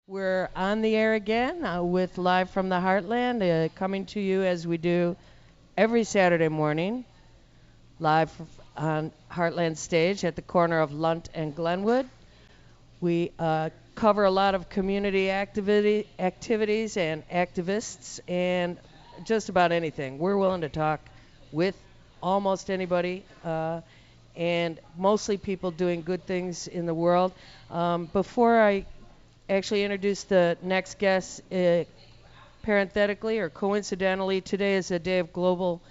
We're on the air again with Live from the Heartland, coming to you as we do every Saturday morning, live on Heartland Stage at the corner of Lunt and Glenwood. We cover a lot of community activities and activists and just about anything. We're willing to talk with almost anybody and mostly people doing good things in the world. Before I actually introduce the next guest, parenthetically or coincidentally, today is a global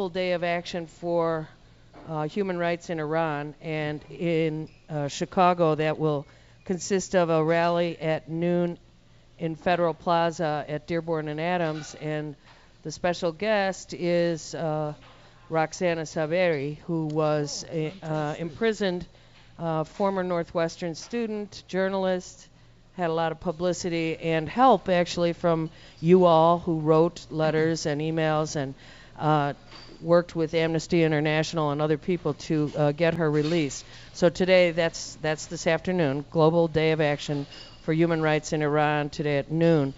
day of action for human rights in Iran, and in Chicago that will consist of a rally at noon in Federal Plaza at Dearborn and Adams, and the special guest is Roxana Saberi, who was imprisoned, former Northwestern student, journalist, had a lot of publicity and help actually from you all who wrote letters and emails and worked with Amnesty International and other people to get her released. So today, that's this afternoon, Global Day of Action for Human Rights in Iran, today at noon.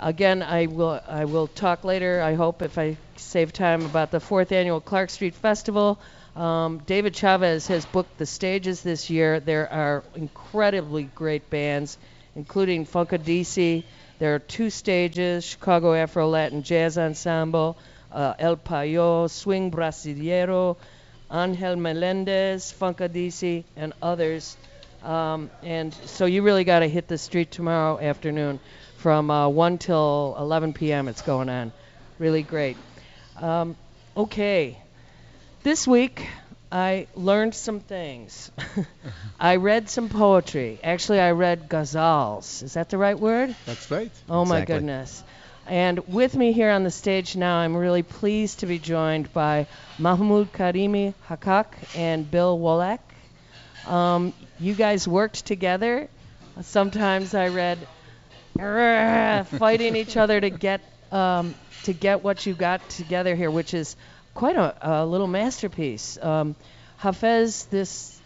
Again, I will talk later, I hope, if I save time, about the 4th Annual Clark Street Festival. David Chavez has booked the stages this year. There are incredibly great bands, including Funka DC. There are 2 stages, Chicago Afro-Latin Jazz Ensemble, El Payo, Swing Brasileiro, Angel Melendez, Funka DC, and others. And so you really got to hit the street tomorrow afternoon from 1 till 11 p.m. It's going on. Really great. Okay. This week, I learned some things. I read some poetry. Actually, I read ghazals. Is that the right word? That's right. Oh, my goodness. And with me here on the stage now, I'm really pleased to be joined by Mahmood Karimi-Hakak and Bill Wolak. You guys worked together. Sometimes I read fighting each other to get what you got together here, which is quite a little masterpiece. Hafez, this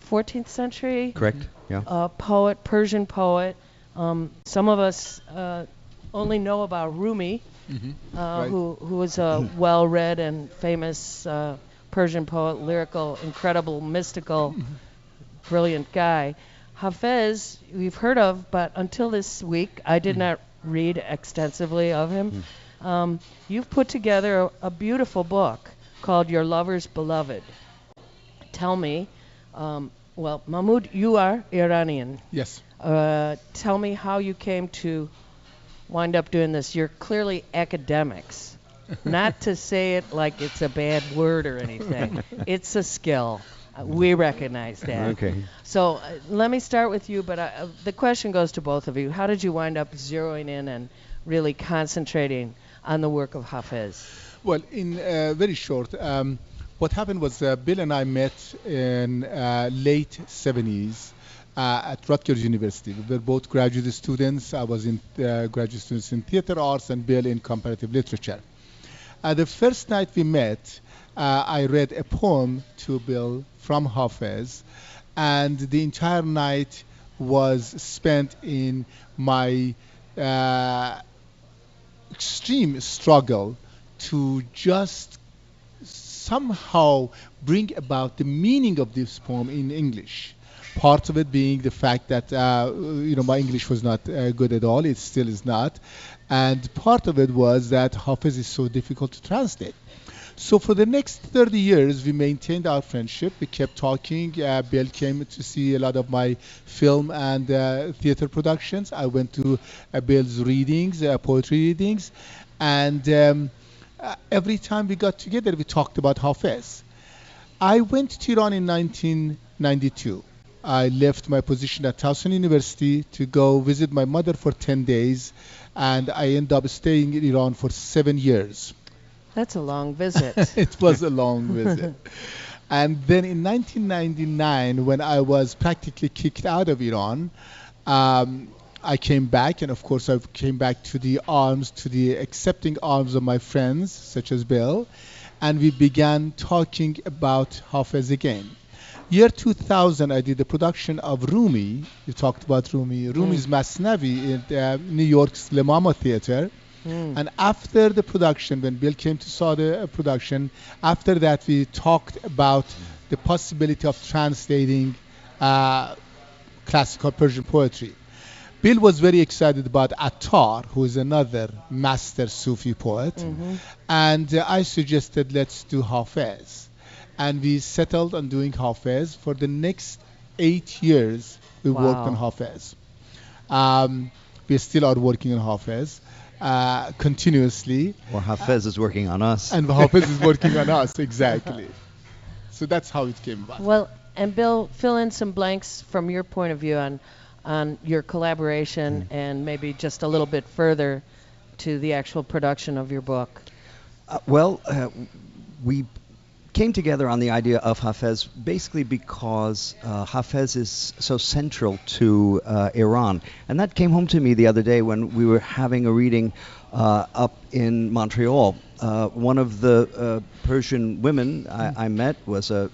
14th century Correct. Yeah. Poet, Persian poet. Some of us only know about Rumi, Right. who was a well-read and famous Persian poet, lyrical, incredible, mystical, brilliant guy. Hafez, we've heard of, but until this week, I did not read extensively of him. You've put together a beautiful book called Your Lover's Beloved. Tell me, well, Mahmoud, you are Iranian. Yes. Tell me how you came to wind up doing this. You're clearly academics. Not to say it like it's a bad word or anything. It's a skill. We recognize that. Okay. So let me start with you, but the question goes to both of you. How did you wind up zeroing in and really concentrating on the work of Hafez? Well, in very short, what happened was Bill and I met in late 70s at Rutgers University. We were both graduate students. I was in graduate students in theater arts and Bill in comparative literature. The first night we met, I read a poem to Bill from Hafez, and the entire night was spent in my extreme struggle to just somehow bring about the meaning of this poem in English. Part of it being the fact that my English was not good at all. It still is not. And part of it was that Hafez is so difficult to translate. So for the next 30 years, we maintained our friendship. We kept talking. Bill came to see a lot of my film and theater productions. I went to Bill's readings, poetry readings. And every time we got together, we talked about Hafez. I went to Iran in 1992. I left my position at Towson University to go visit my mother for 10 days. And I ended up staying in Iran for 7 years. That's a long visit. It was a long visit. And then in 1999, when I was practically kicked out of Iran, I came back, and of course I came back to the accepting arms of my friends, such as Bill, and we began talking about Hafez again. Year 2000, I did the production of Rumi. You talked about Rumi. Rumi's Masnavi in New York's Le Mama Theater. And after the production, when Bill came to saw the production, after that we talked about the possibility of translating classical Persian poetry. Bill was very excited about Attar, who is another master Sufi poet, and I suggested let's do Hafez. And we settled on doing Hafez. For the next 8 years, we worked on Hafez. We still are working on Hafez continuously. Or Hafez is working on us. And Hafez is working on us, exactly. So that's how it came about. Well, and Bill, fill in some blanks from your point of view on your collaboration and maybe just a little bit further to the actual production of your book. We came together on the idea of Hafez basically because Hafez is so central to Iran. And that came home to me the other day when we were having a reading up in Montreal. One of the Persian women I met was a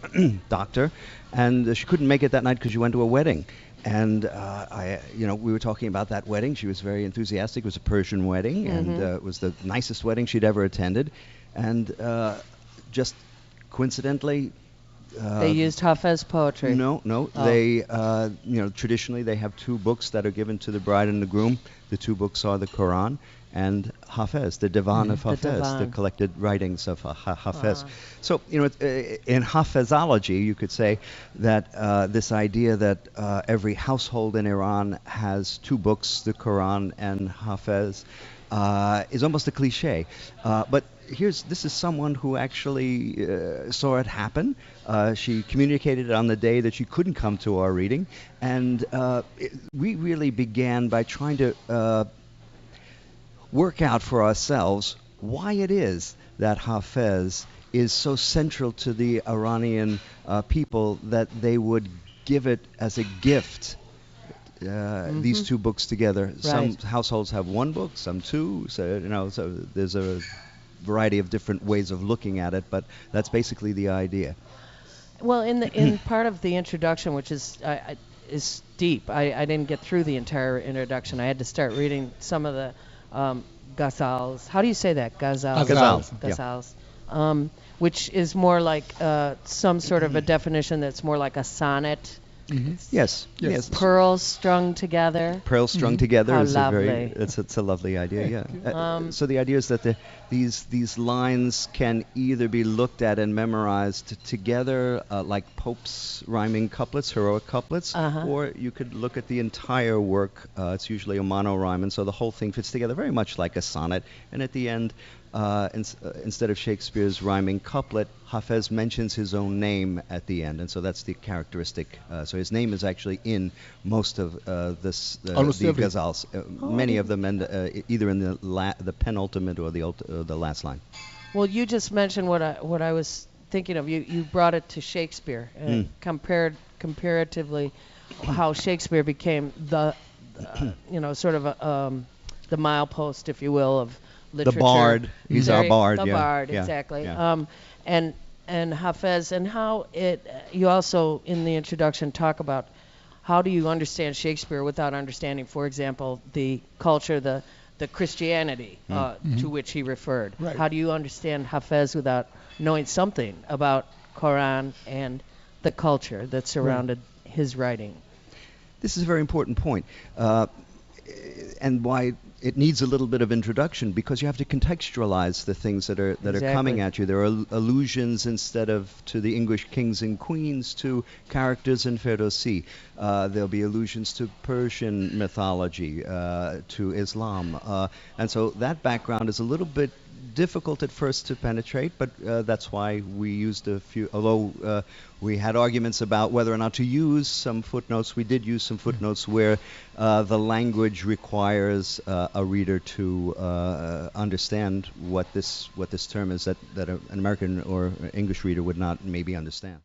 doctor, and she couldn't make it that night because she went to a wedding. And we were talking about that wedding. She was very enthusiastic. It was a Persian wedding, and it was the nicest wedding she'd ever attended. And just coincidentally, they used Hafez poetry. No. They, traditionally they have 2 books that are given to the bride and the groom. The 2 books are the Quran and Hafez, the Divan of Hafez, the collected writings of Hafez. So, in Hafezology, you could say that this idea that every household in Iran has 2 books, the Quran and Hafez, is almost a cliche. But this is someone who actually saw it happen. She communicated it on the day that she couldn't come to our reading. And we really began by trying to work out for ourselves why it is that Hafez is so central to the Iranian people that they would give it as a gift. These 2 books together. Right. Some households have 1 book, some 2. So there's a variety of different ways of looking at it, but that's basically the idea. Well, in part of the introduction, which is deep, I didn't get through the entire introduction. I had to start reading some of the ghazals. How do you say that? Ghazals. Ghazals. Which is more like some sort of a definition that's more like a sonnet. Yes. Pearls strung together. Pearls strung together is lovely. It's a lovely idea. Yeah. So the idea is that these lines can either be looked at and memorized together, like Pope's rhyming couplets, heroic couplets, or you could look at the entire work. It's usually a monorhyme, and so the whole thing fits together very much like a sonnet. And at the end, instead of Shakespeare's rhyming couplet, Hafez mentions his own name at the end, and so that's the characteristic. So his name is actually in most of the ghazals, many of them, and either in the penultimate or the last line. Well, you just mentioned what I was thinking of. You brought it to Shakespeare, comparatively, how Shakespeare became the sort of the milepost, if you will, of literature. The bard. He's our bard. The bard, exactly. Yeah. And Hafez, and how you also, in the introduction, talk about how do you understand Shakespeare without understanding, for example, the culture, the Christianity to which he referred. Right. How do you understand Hafez without knowing something about Quran and the culture that surrounded his writing? This is a very important point. And why it needs a little bit of introduction, because you have to contextualize the things that are coming at you. There are allusions, instead of to the English kings and queens, to characters in Ferdowsi. There'll be allusions to Persian mythology, to Islam, and so that background is a little bit difficult at first to penetrate, but that's why we used a few, although we had arguments about whether or not to use some footnotes. We did use some footnotes where the language requires a reader to understand what this term is that an American or English reader would not maybe understand.